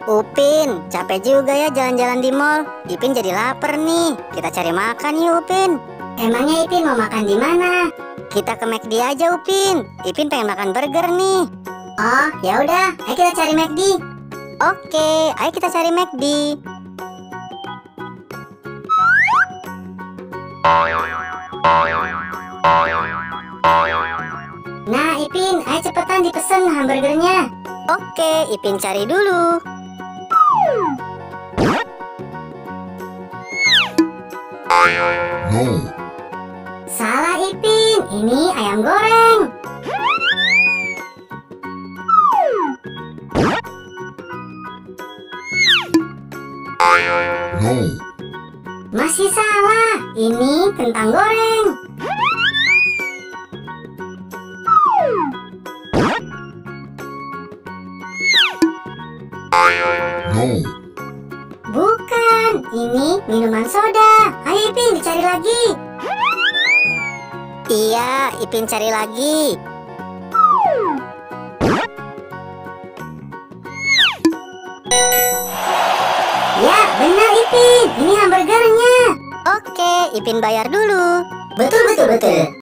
Upin, capek juga ya jalan-jalan di mall. Ipin jadi lapar nih. Kita cari makan yuk, Upin. Emangnya Ipin mau makan di mana? Kita ke McD aja, Upin. Ipin pengen makan burger nih. Oh, ya udah, ayo kita cari McD. Oke, ayo kita cari McD. Nah, Ipin, ayo cepetan dipesen hamburgernya. Oke, Ipin cari dulu. No. Salah Ipin, ini ayam goreng. No. Masih salah, ini kentang goreng. No. Bukan, ini minuman soda. Ayo Ipin, dicari lagi. Iya, Ipin cari lagi. Ya, benar Ipin, ini hamburgernya. Oke, Ipin bayar dulu. Betul, betul, betul.